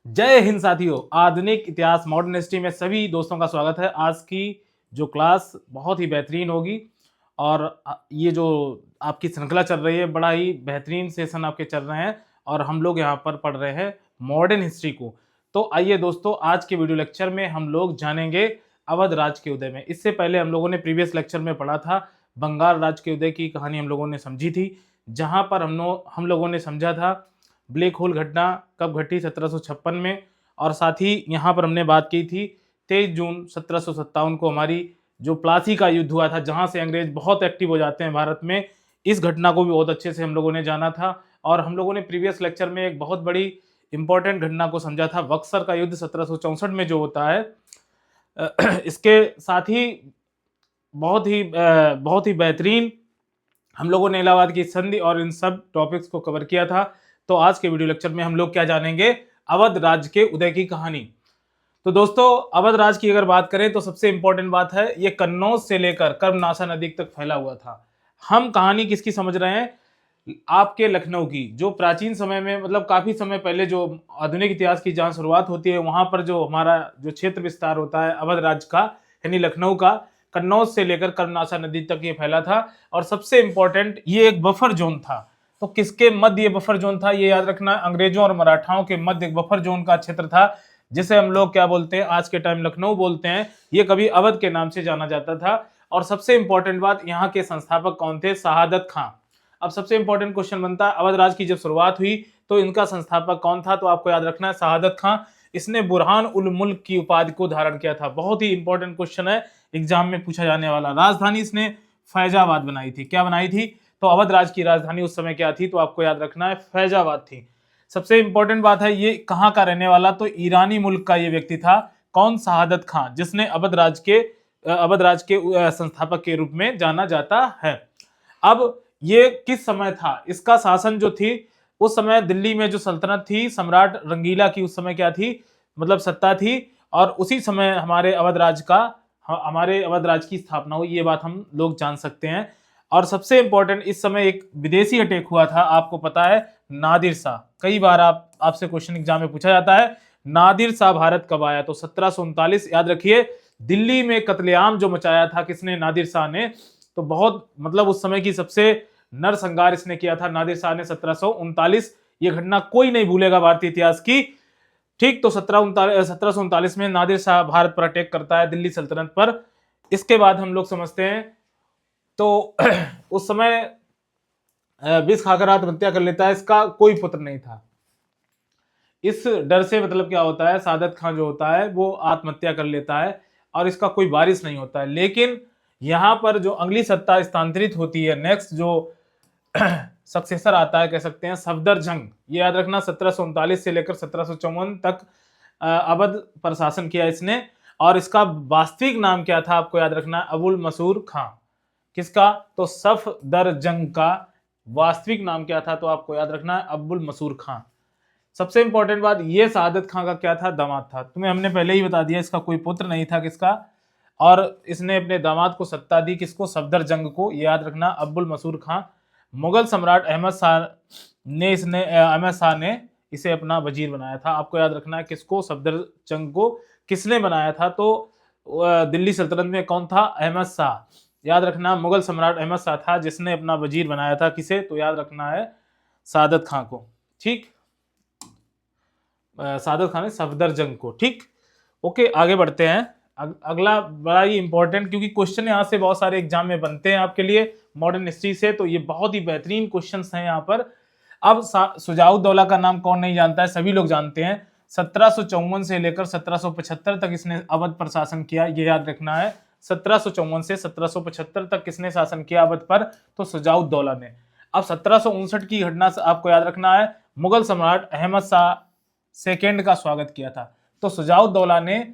जय हिंद साथियों। आधुनिक इतिहास मॉडर्न हिस्ट्री में सभी दोस्तों का स्वागत है। आज की जो क्लास बहुत ही बेहतरीन होगी और ये जो आपकी श्रृंखला चल रही है, बड़ा ही बेहतरीन सेशन आपके चल रहे हैं और हम लोग यहाँ पर पढ़ रहे हैं मॉडर्न हिस्ट्री को। तो आइए दोस्तों, आज के वीडियो लेक्चर में हम लोग जानेंगे अवध राज के उदय में। इससे पहले हम लोगों ने प्रीवियस लेक्चर में पढ़ा था बंगाल राज के उदय की कहानी, हम लोगों ने समझी थी, जहाँ पर हम लोगों ने समझा था ब्लैक होल घटना कब घटी 1756 में। और साथ ही यहाँ पर हमने बात की थी 23 जून 1757 को हमारी जो प्लासी का युद्ध हुआ था, जहाँ से अंग्रेज बहुत एक्टिव हो जाते हैं भारत में। इस घटना को भी बहुत अच्छे से हम लोगों ने जाना था और हम लोगों ने प्रीवियस लेक्चर में एक बहुत बड़ी इंपॉर्टेंट घटना को समझा था, बक्सर का युद्ध 1764 में जो होता है। इसके साथ ही बहुत ही बेहतरीन हम लोगों ने इलाहाबाद की संधि और इन सब टॉपिक्स को कवर किया था। तो आज के वीडियो लेक्चर में हम लोग क्या जानेंगे, अवध राज्य के उदय की कहानी। तो दोस्तों, अवध राज्य की अगर बात करें तो सबसे इंपॉर्टेंट बात है, ये कन्नौज से लेकर कर्मनाशा नदी तक फैला हुआ था। हम कहानी किसकी समझ रहे हैं? आपके लखनऊ की, जो प्राचीन समय में, मतलब काफी समय पहले जो आधुनिक इतिहास की जहां शुरुआत होती है, वहां पर जो हमारा जो क्षेत्र विस्तार होता है अवध राज्य का, यानी लखनऊ का, कन्नौज से लेकर कर्मनाशा नदी तक ये फैला था। और सबसे इंपॉर्टेंट, ये एक बफर जोन था। तो किसके मध्य ये बफर जोन था, ये याद रखना, अंग्रेजों और मराठाओं के मध्य एक बफर जोन का क्षेत्र था, जिसे हम लोग क्या बोलते हैं, आज के टाइम लखनऊ बोलते हैं। ये कभी अवध के नाम से जाना जाता था। और सबसे इंपॉर्टेंट बात, यहाँ के संस्थापक कौन थे? शहादत खां। अब सबसे इंपॉर्टेंट क्वेश्चन बनता है, अवध राज की जब शुरुआत हुई तो इनका संस्थापक कौन था? तो आपको याद रखना है शहादत खां। इसने बुरहान उल मुल्क की उपाधि को धारण किया था। बहुत ही इंपॉर्टेंट क्वेश्चन है, एग्जाम में पूछा जाने वाला। राजधानी इसने फैजाबाद बनाई थी। क्या बनाई थी? तो अवध राज की राजधानी उस समय क्या थी? तो आपको याद रखना है फैजाबाद थी। सबसे इंपॉर्टेंट बात है, ये कहाँ का रहने वाला? तो ईरानी मुल्क का ये व्यक्ति था। कौन? शहादत खां, जिसने अवध राज के संस्थापक के रूप में जाना जाता है। अब ये किस समय था? इसका शासन जो थी उस समय दिल्ली में जो सल्तनत थी, सम्राट रंगीला की उस समय क्या थी, मतलब सत्ता थी। और उसी समय हमारे अवध राज की स्थापना हुई, ये बात हम लोग जान सकते हैं। और सबसे इंपॉर्टेंट, इस समय एक विदेशी अटैक हुआ था, आपको पता है, नादिर शाह। कई बार आपसे क्वेश्चन एग्जाम में पूछा जाता है, नादिर शाह भारत कब आया? तो 1739। याद रखिए, दिल्ली में कत्लेआम जो मचाया था किसने? नादिर शाह ने। तो बहुत, मतलब उस समय की सबसे नरसंहार इसने किया था नादिर शाह ने, 1739। ये घटना कोई नहीं भूलेगा भारतीय इतिहास की। ठीक, तो 1739 में नादिर शाह भारत पर अटैक करता है, दिल्ली सल्तनत पर। इसके बाद हम लोग समझते हैं, तो उस समय विष खाकर आत्महत्या कर लेता है। इसका कोई पुत्र नहीं था। इस डर से, मतलब क्या होता है, सादत खान जो होता है वो आत्महत्या कर लेता है और इसका कोई वारिस नहीं होता है। लेकिन यहाँ पर जो अगली सत्ता स्थानांतरित होती है, नेक्स्ट जो सक्सेसर आता है, कह सकते हैं, सफदरजंग। ये याद रखना, 1739 से लेकर 1754 तक अवध पर शासन किया इसने। और इसका वास्तविक नाम क्या था? आपको याद रखना, अबुल मसूर खां। किसका? तो सफदरजंग का वास्तविक नाम क्या था? तो आपको याद रखना है, अब्दुल मसूर खां। सबसे इंपॉर्टेंट बात, ये सादत खां का क्या था? दामाद था। तुम्हें हमने पहले ही बता दिया, इसका कोई पुत्र नहीं था। किसका? और इसने अपने दामाद को सत्ता दी, किसको? सफदरजंग को। याद रखना, अब्दुल मसूर खां। मुगल सम्राट अहमद शाह ने इसे अपना वजीर बनाया था। आपको याद रखना है, किसको? सफदरजंग को। किसने बनाया था? तो दिल्ली सल्तनत में कौन था? अहमद शाह। याद रखना, मुगल सम्राट अहमद शाह था जिसने अपना वजीर बनाया था। किसे? तो याद रखना है, सादत खां को। ठीक, सादत खान ने सफदरजंग को। ठीक, ओके, आगे बढ़ते हैं। अगला बड़ा ही इंपॉर्टेंट, क्योंकि क्वेश्चन यहाँ से बहुत सारे एग्जाम में बनते हैं आपके लिए मॉडर्न हिस्ट्री से, तो ये बहुत ही बेहतरीन क्वेश्चंस हैं यहाँ पर। अब सुजाउद्दौला का नाम कौन नहीं जानता है? सभी लोग जानते हैं। 1754 से लेकर 1775 तक इसने अवध पर शासन किया, ये याद रखना है। 1754 से 1775 तक किसने शासन किया अवध पर? तो सुजाउद्दौला ने। अब 1759 की घटना से आपको याद रखना है, मुगल सम्राट अहमद शाह सेकेंड का स्वागत किया था। तो सुजाउद्दौला ने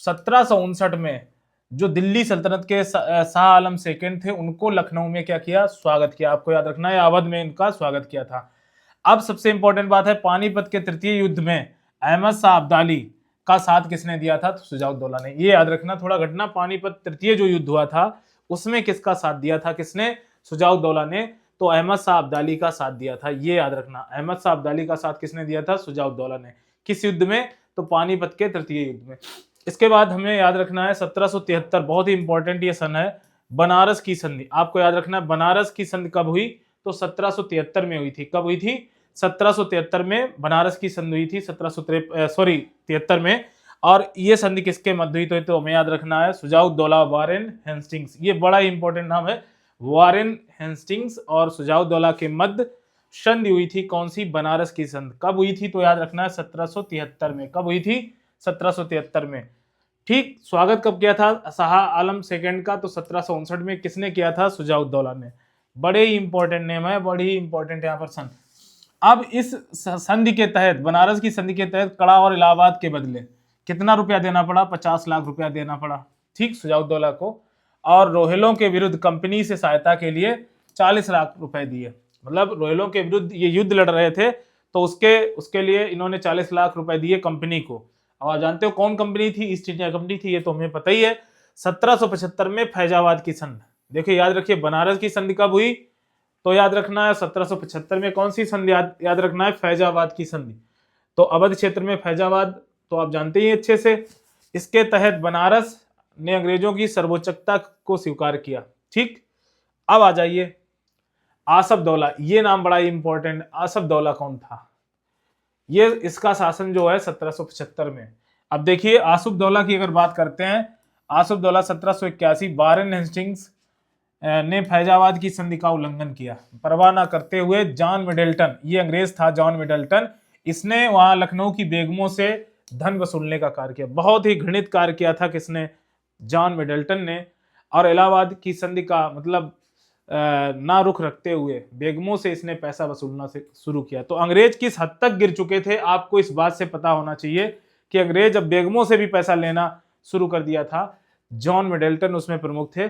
1759 में जो दिल्ली सल्तनत के शाह आलम सेकेंड थे, उनको लखनऊ में क्या किया? स्वागत किया। आपको याद रखना है, अवध में इनका स्वागत किया था। अब सबसे इंपॉर्टेंट बात है, पानीपत के तृतीय युद्ध में अहमद शाह अब्दाली का साथ किसने दिया था? तो सुजाउद्दौला ने। ये याद रखना, थोड़ा घटना, पानीपत तृतीय जो युद्ध हुआ था उसमें किसका साथ दिया था? किसने? सुजाउद्दौला ने। तो अहमद शाह अब्दाली का साथ दिया था, ये याद रखना। अहमद शाह अब्दाली का साथ किसने दिया था? सुजाउद्दौला ने। किस युद्ध में? तो पानीपत के तृतीय युद्ध में। इसके बाद हमें याद रखना है 1773, बहुत ही इंपॉर्टेंट ये सन है, बनारस की संधि। आपको याद रखना है बनारस की संधि कब हुई? तो 1773 में हुई थी। कब हुई थी? 1773 में बनारस की संधि हुई थी, 73 में। और ये संधि किसके मध्य हुई? तो हमें याद रखना है सुजाउद्दौला वारेन हेस्टिंग्स, ये बड़ा ही इंपॉर्टेंट नाम है, वारेन हेस्टिंग्स और सुजाउद्दौला के मध्य संधि हुई थी। कौन सी? बनारस की संधि। कब हुई थी? तो याद रखना है 1773 में। कब हुई थी? 1773 में। ठीक। स्वागत कब किया था शाह आलम सेकंड का? तो 1759 में। किसने किया था? सुजाउद्दौला ने। बड़े ही इंपॉर्टेंट नेम है, बड़ी ही इंपॉर्टेंट यहाँ पर सन। अब इस संधि के तहत, बनारस की संधि के तहत कड़ा और इलाहाबाद के बदले कितना रुपया देना पड़ा? 50 लाख रुपया देना पड़ा, ठीक, सुजाउद्दौला को। और रोहिलों के विरुद्ध कंपनी से सहायता के लिए 40 लाख रुपए दिए। मतलब रोहिलों के विरुद्ध ये युद्ध लड़ रहे थे, तो उसके लिए इन्होंने 40 लाख रुपए दिए कंपनी को। अब आप जानते हो कौन कंपनी थी? ईस्ट इंडिया कंपनी थी, ये तो हमें पता ही है। 1775 में फैजाबाद की संधि। देखिए याद रखिए, बनारस की संधि कब हुई? तो याद रखना है 1775 में। कौन सी संधि? याद रखना है फैजाबाद की संधि। तो अवध क्षेत्र में फैजाबाद तो आप जानते ही अच्छे से। इसके तहत बनारस ने अंग्रेजों की सर्वोच्चता को स्वीकार किया, ठीक। अब आ जाइए आसफदौला, ये नाम बड़ा ही इंपॉर्टेंट। आसफदौला कौन था? ये इसका शासन जो है 1775 में। अब देखिए आसफदौला की अगर बात करते हैं, आसफदौला 1781, वारेन हेस्टिंग्स ने फैजाबाद की संधि का उल्लंघन किया, परवाह न करते हुए जॉन मिडल्टन, ये अंग्रेज था जॉन मिडल्टन, इसने वहां लखनऊ की बेगमों से धन वसूलने का कार्य किया। बहुत ही घृणित कार्य किया था किसने? जॉन मिडल्टन ने। और इलाहाबाद की संधि का मतलब ना रुख रखते हुए बेगमों से इसने पैसा वसूलना से शुरू किया। तो अंग्रेज किस हद तक गिर चुके थे आपको इस बात से पता होना चाहिए कि अंग्रेज अब बेगमों से भी पैसा लेना शुरू कर दिया था। जॉन मिडल्टन उसमें प्रमुख थे।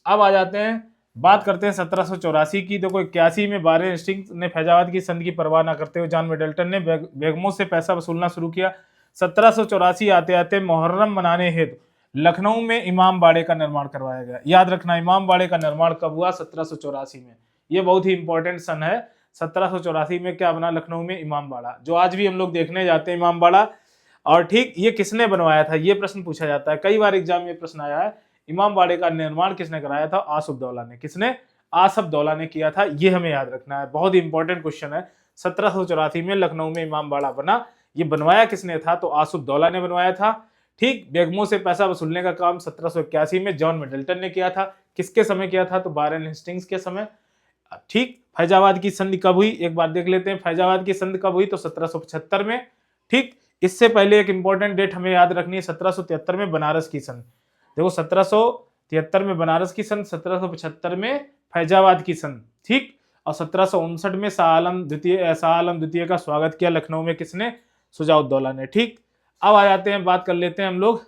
अब आ जाते हैं, बात करते हैं 1784 की। देखो 81 में वारेन हेस्टिंग्स ने फैजाबाद की संधि की परवाह न करते हुए जॉन मिडल्टन ने बेगमों से पैसा वसूलना शुरू किया। 1784 आते आते मुहर्रम मनाने हेतु लखनऊ में इमाम बाड़े का निर्माण करवाया गया। याद रखना इमाम बाड़े का निर्माण कब हुआ? 1784 में। ये बहुत ही इंपॉर्टेंट सन है। 1784 में क्या बना? लखनऊ में इमाम बाड़ा, जो आज भी हम लोग देखने जाते हैं इमाम बाड़ा। और ठीक, ये किसने बनवाया था? ये प्रश्न पूछा जाता है, कई बार एग्जाम में प्रश्न आया है। इमाम बाड़े का निर्माण किसने कराया था? आसफदौला ने। किसने? आसफदौला ने किया था। ये हमें याद रखना है, बहुत ही इंपॉर्टेंट क्वेश्चन है। 1784 में लखनऊ में इमाम बाड़ा बना, ये बनवाया किसने था? तो आसफदौला ने बनवाया था। ठीक। बेगमों से पैसा वसूलने का काम 1781 में जॉन मिडल्टन ने किया था। किसके समय किया था? तो वारेन हेस्टिंग्स के समय। ठीक। फैजाबाद की संधि कब हुई? एक बार देख लेते हैं, फैजाबाद की संधि कब हुई? तो 1775 में। ठीक। इससे पहले एक इंपॉर्टेंट डेट हमें याद रखनी है, 1773 में बनारस की संधि। देखो 1773 में बनारस की संधि, 1775 में फैजाबाद की संधि, ठीक। और 1759 में शाह आलम द्वितीय का स्वागत किया लखनऊ में, किसने? सुजाउद्दौला ने, ठीक। अब आ जाते हैं, बात कर लेते हैं हम लोग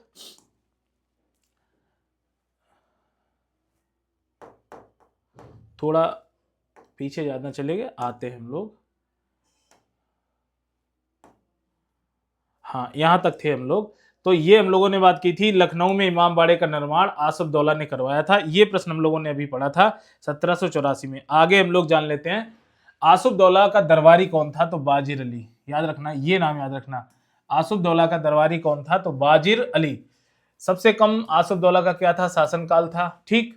थोड़ा पीछे ज्यादा चलेंगे, आते हैं हम लोग, हाँ यहां तक थे हम लोग। तो ये हम लोगों ने बात की थी, लखनऊ में इमाम बाड़े का निर्माण आसफदौला ने करवाया था। ये प्रश्न हम लोगों ने अभी पढ़ा था 1784 में। आगे हम लोग जान लेते हैं आसफदौला का दरबारी कौन था? तो बाजिर अली। याद रखना, ये नाम याद रखना। आसफदौला का दरबारी कौन था? तो बाजिर अली। सबसे कम आसफदौला का क्या था? शासनकाल था, ठीक।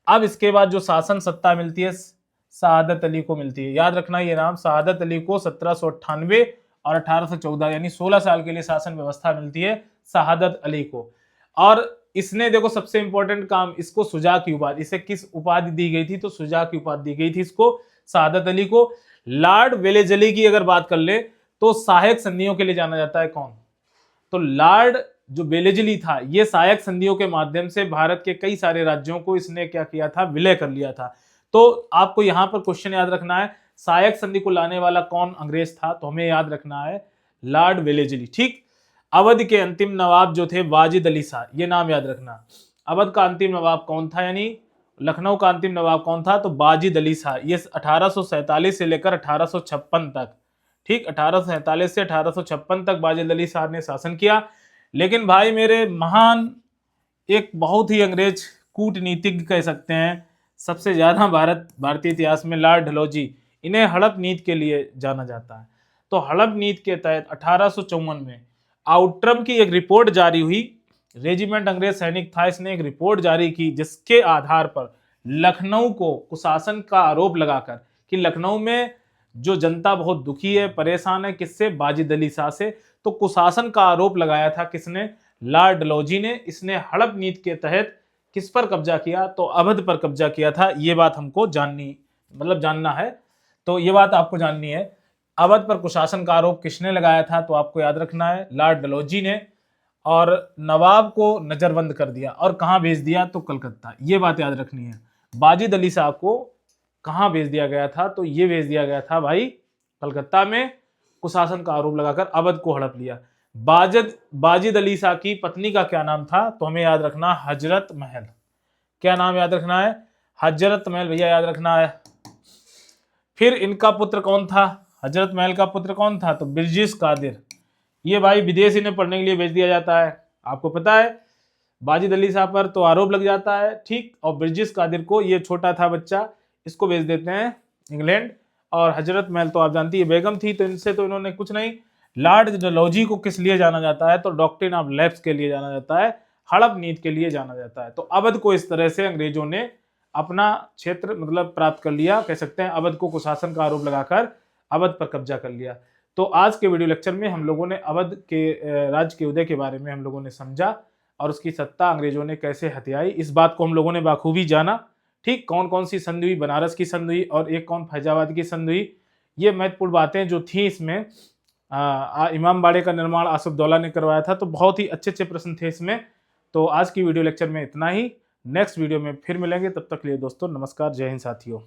अब इसके बाद जो शासन सत्ता मिलती है सआदत अली को मिलती है। याद रखना ये नाम, सआदत अली को 1798 और 1814 यानी 16 साल के लिए शासन व्यवस्था मिलती है सआदत अली को। और इसने देखो सबसे इंपॉर्टेंट काम, इसको सुजा की उपाधि, इसे किस उपाधि दी गई थी? तो सुजा की उपाधि दी गई थी इसको, सआदत अली को। लॉर्ड वेलेजली की अगर बात कर ले तो सहायक संधियों के लिए जाना जाता है कौन? तो लॉर्ड जो वेलेजली था, ये सहायक संधियों के माध्यम से भारत के कई सारे राज्यों को इसने क्या किया था? विलय कर लिया था। तो आपको यहां पर क्वेश्चन याद रखना है, सहायक संधि को लाने वाला कौन अंग्रेज था? तो हमें याद रखना है लॉर्ड वेलेजली, ठीक। अवध के अंतिम नवाब जो थे वाजिद अली शाह, ये नाम याद रखना। अवध का अंतिम नवाब कौन था, यानी लखनऊ का अंतिम नवाब कौन था? तो वाजिद अली शाह। ये 1847 से लेकर 1856 तक, ठीक, 1847 से 1856 तक वाजिद अली शाह ने शासन किया। लेकिन भाई मेरे महान, एक बहुत ही अंग्रेज कूटनीतिज्ञ कह सकते हैं, सबसे ज्यादा भारतीय इतिहास में, लॉर्ड डलहौजी, इन्हें हड़प नीति के लिए जाना जाता है। तो हड़प नीति के तहत 1854 में आउट्रम की एक रिपोर्ट जारी हुई। रेजिमेंट अंग्रेज सैनिक था, इसने एक रिपोर्ट जारी की जिसके आधार पर लखनऊ को कुशासन का आरोप लगाकर कि लखनऊ में जो जनता बहुत दुखी है, परेशान है, किससे? वाजिद अली शाह से। तो कुशासन का आरोप लगाया था किसने? लॉर्ड डलहौजी ने। इसने हड़प नीति के तहत किस पर कब्जा किया? तो अवध पर कब्जा किया था। ये बात हमको जानना है। तो ये बात आपको जाननी है, अवध पर कुशासन का आरोप किसने लगाया था? तो आपको याद रखना है, लॉर्ड डलहौजी ने। और नवाब को नजरबंद कर दिया और कहां भेज दिया? तो कलकत्ता। ये बात याद रखनी है। वाजिद अली शाह को कहां भेज दिया गया था? तो ये भेज दिया गया था भाई कलकत्ता में, कुशासन का आरोप लगाकर अवध को हड़प लिया। वाजिद अली शाह की पत्नी का क्या नाम था? तो हमें याद रखना, हजरत महल। क्या नाम याद रखना है? हजरत महल भैया याद रखना है। फिर इनका पुत्र कौन था? हजरत महल का पुत्र कौन था? तो बिरजिस कादिर। ये भाई विदेश इन्हें पढ़ने के लिए भेज दिया जाता है। आपको पता है वाजिद अली शाह पर तो आरोप लग जाता है, ठीक। और बिरजिस कादिर को, ये छोटा था बच्चा, इसको भेज देते हैं इंग्लैंड। और हजरत महल तो आप जानती है बेगम थी, तो इनसे तो इन्होंने कुछ नहीं। लॉर्ड डलहौजी को किस लिए जाना जाता है? तो डॉक्ट्रिन ऑफ लैप्स के लिए जाना जाता है, हड़प नीति के लिए जाना जाता है। तो अवध को इस तरह से अंग्रेजों ने अपना क्षेत्र प्राप्त कर लिया, कह सकते हैं। अवध को कुशासन का आरोप लगाकर अवध पर कब्जा कर लिया। तो आज के वीडियो लेक्चर में हम लोगों ने अवध के राज्य के उदय के बारे में हम लोगों ने समझा और उसकी सत्ता अंग्रेजों ने कैसे हथियाई, इस बात को हम लोगों ने बाखूबी जाना, ठीक। कौन कौन सी संधि हुई? बनारस की संधि हुई और एक कौन? फैजाबाद की संधि हुई। ये महत्वपूर्ण बातें जो थी इसमें। इमामबाड़े का निर्माण आसफदौला ने करवाया था। तो बहुत ही अच्छे अच्छे प्रश्न थे इसमें। तो आज की वीडियो लेक्चर में इतना ही। नेक्स्ट वीडियो में फिर मिलेंगे, तब तक के लिए दोस्तों नमस्कार, जय हिंद साथियों।